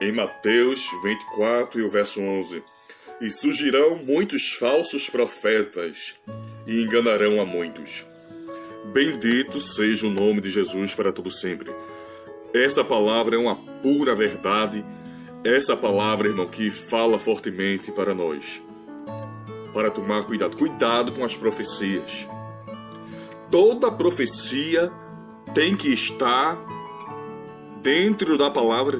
Em Mateus 24 e o verso 11: E surgirão muitos falsos profetas e enganarão a muitos. Bendito seja o nome de Jesus para todo sempre. Essa palavra é uma pura verdade. Essa palavra, irmão, que fala fortemente para nós. Para tomar cuidado. Cuidado com as profecias. Toda profecia tem que estar dentro da palavra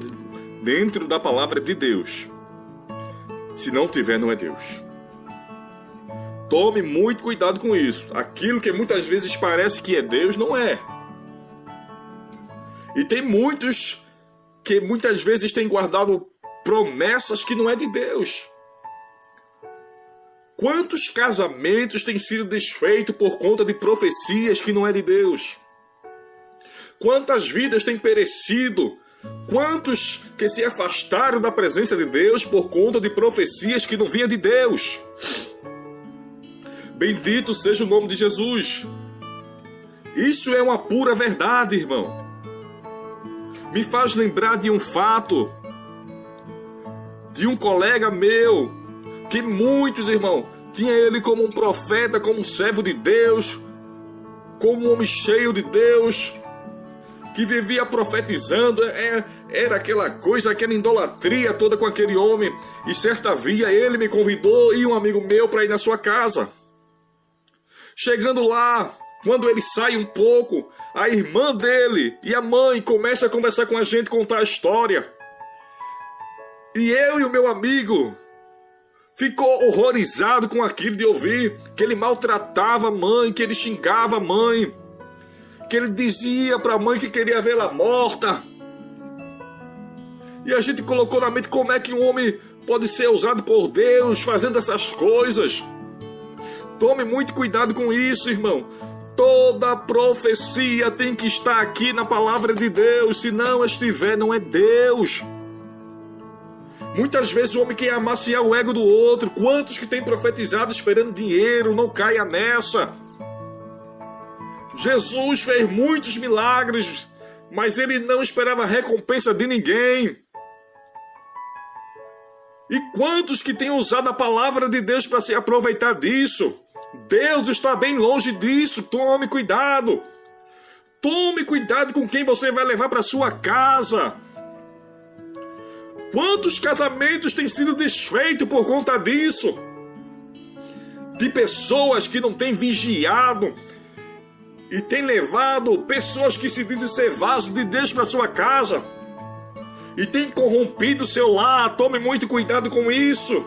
de Deus. Se não tiver, não é Deus. Tome muito cuidado com isso. Aquilo que muitas vezes parece que é Deus, não é. E tem muitos que muitas vezes têm guardado promessas que não é de Deus. Quantos casamentos têm sido desfeitos por conta de profecias que não é de Deus? Quantas vidas têm perecido? Quantos que se afastaram da presença de Deus por conta de profecias que não vinham de Deus? Bendito seja o nome de Jesus. Isso é uma pura verdade, irmão. Me faz lembrar de um fato, de um colega meu, que muitos, irmão, tinha ele como um profeta, como um servo de Deus, como um homem cheio de Deus, que vivia profetizando. Era aquela coisa, aquela idolatria toda com aquele homem. E certa via ele me convidou e um amigo meu para ir na sua casa. Chegando lá, quando ele sai um pouco, a irmã dele e a mãe começam a conversar com a gente, contar a história. E eu e o meu amigo ficou horrorizado com aquilo de ouvir que ele maltratava a mãe, que ele xingava a mãe, que ele dizia para a mãe que queria vê-la morta. E a gente colocou na mente como é que um homem pode ser usado por Deus fazendo essas coisas. Tome muito cuidado com isso, irmão. Toda profecia tem que estar aqui na palavra de Deus. Se não estiver, não é Deus. Muitas vezes o homem quer amaciar o ego do outro. Quantos que tem profetizado esperando dinheiro? Não caia nessa. Jesus fez muitos milagres, mas ele não esperava recompensa de ninguém. E quantos que têm usado a palavra de Deus para se aproveitar disso? Deus está bem longe disso. Tome cuidado. Tome cuidado com quem você vai levar para sua casa. Quantos casamentos têm sido desfeitos por conta disso? De pessoas que não têm vigiado e têm levado pessoas que se dizem ser vaso de Deus para sua casa e têm corrompido seu lar. Tome muito cuidado com isso.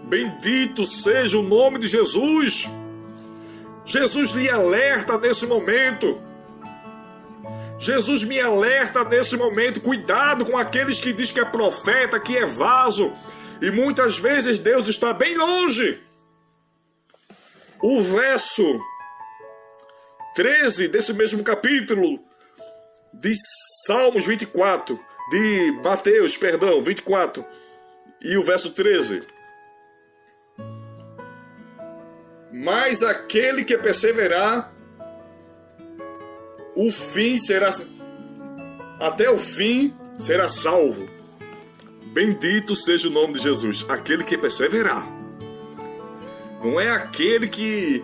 Bendito seja o nome de Jesus. Jesus lhe alerta nesse momento. Jesus me alerta nesse momento. Cuidado com aqueles que dizem que é profeta, que é vaso. E muitas vezes Deus está bem longe. O verso 13 desse mesmo capítulo de Salmos 24, de Mateus, 24, e o verso 13. Mas aquele que perseverar, o fim será, até o fim será salvo. Bendito seja o nome de Jesus. Aquele que perseverar. Não é aquele que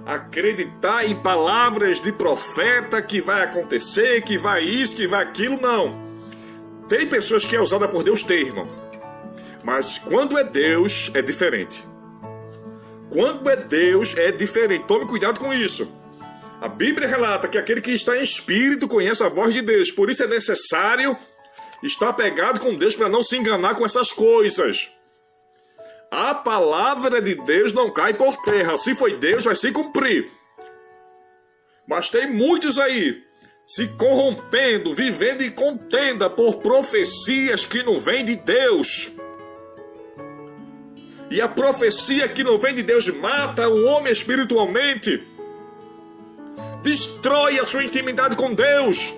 acreditar em palavras de profeta que vai acontecer, que vai isso, que vai aquilo, não. Tem pessoas que é usada por Deus, tem, irmão. Mas quando é Deus, é diferente. Quando é Deus, é diferente. Tome cuidado com isso. A Bíblia relata que aquele que está em espírito conhece a voz de Deus. Por isso é necessário estar apegado com Deus para não se enganar com essas coisas. A palavra de Deus não cai por terra. Se foi Deus, vai se cumprir. Mas tem muitos aí se corrompendo, vivendo em contenda por profecias que não vêm de Deus. E a profecia que não vem de Deus mata o homem espiritualmente. Destrói a sua intimidade com Deus.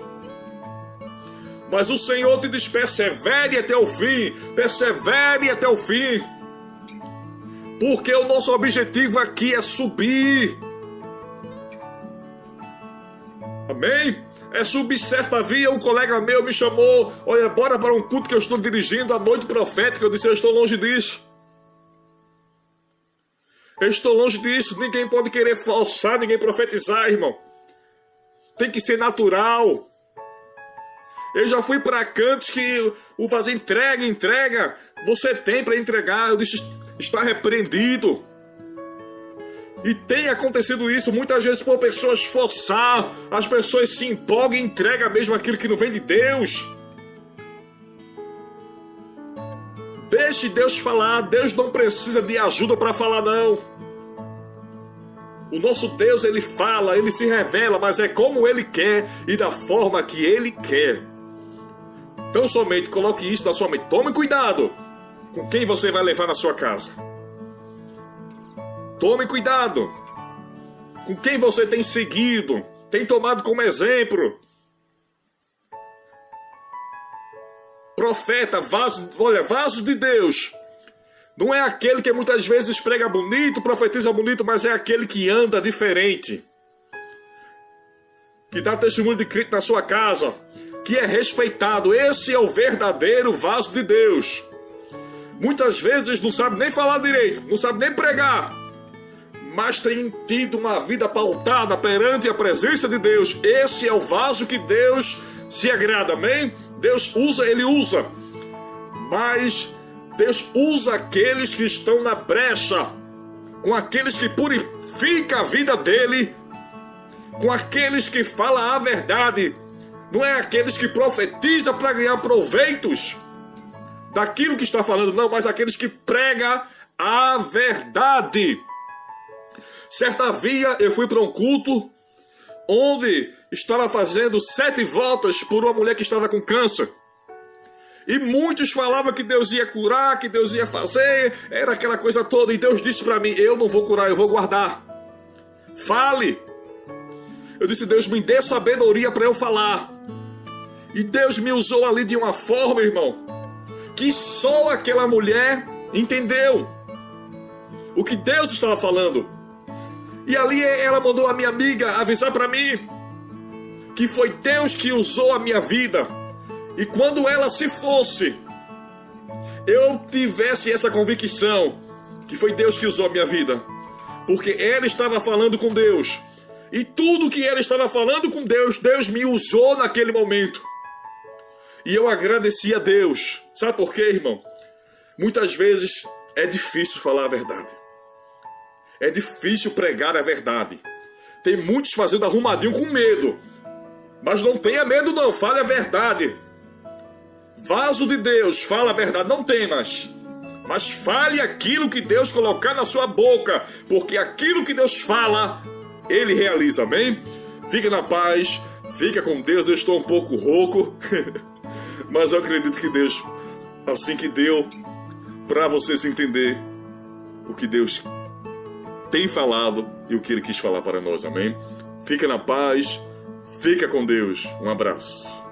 Mas o Senhor te diz: persevere até o fim. Persevere até o fim. Porque o nosso objetivo aqui é subir. Amém? Certa via, um colega meu me chamou, olha, bora para um culto que eu estou dirigindo, a noite profética. Eu disse, eu estou longe disso. Eu estou longe disso. Ninguém pode querer forçar, ninguém profetizar, irmão. Tem que ser natural. Eu já fui para cantos que o fazer entrega. Você tem para entregar. Eu disse, está repreendido. E tem acontecido isso muitas vezes por pessoas forçar. As pessoas se empolgam e entregam mesmo aquilo que não vem de Deus. Deixe Deus falar. Deus não precisa de ajuda para falar, não. O nosso Deus, ele fala, ele se revela, mas é como ele quer e da forma que ele quer. Então somente coloque isso na sua mente. Tome cuidado com quem você vai levar na sua casa. Tome cuidado com quem você tem seguido, tem tomado como exemplo. Profeta, vaso de Deus. Não é aquele que muitas vezes prega bonito, profetiza bonito, mas é aquele que anda diferente. Que dá testemunho de Cristo na sua casa. Que é respeitado. Esse é o verdadeiro vaso de Deus. Muitas vezes não sabe nem falar direito, não sabe nem pregar. Mas tem tido uma vida pautada perante a presença de Deus. Esse é o vaso que Deus se agrada, amém? Deus usa, ele usa. Mas Deus usa aqueles que estão na brecha, com aqueles que purificam a vida dele, com aqueles que falam a verdade. Não é aqueles que profetizam para ganhar proveitos daquilo que está falando, não, mas aqueles que pregam a verdade. Certa via eu fui para um culto onde estava fazendo 7 voltas por uma mulher que estava com câncer. E muitos falavam que Deus ia curar, que Deus ia fazer, era aquela coisa toda. E Deus disse para mim, eu não vou curar, eu vou guardar. Fale. Eu disse, Deus me dê sabedoria para eu falar. E Deus me usou ali de uma forma, irmão, que só aquela mulher entendeu o que Deus estava falando. E ali ela mandou a minha amiga avisar para mim que foi Deus que usou a minha vida. E quando ela se fosse, eu tivesse essa convicção que foi Deus que usou a minha vida. Porque ela estava falando com Deus. E tudo que ela estava falando com Deus, Deus me usou naquele momento. E eu agradeci a Deus. Sabe por quê, irmão? Muitas vezes é difícil falar a verdade. É difícil pregar a verdade. Tem muitos fazendo arrumadinho com medo. Mas não tenha medo não, fale a verdade. Vaso de Deus, fala a verdade, não temas. Mas fale aquilo que Deus colocar na sua boca. Porque aquilo que Deus fala, Ele realiza, amém? Fica na paz, fica com Deus. Eu estou um pouco rouco. Mas eu acredito que Deus, assim que deu para vocês entender o que Deus tem falado e o que Ele quis falar para nós, amém? Fica na paz, fica com Deus. Um abraço.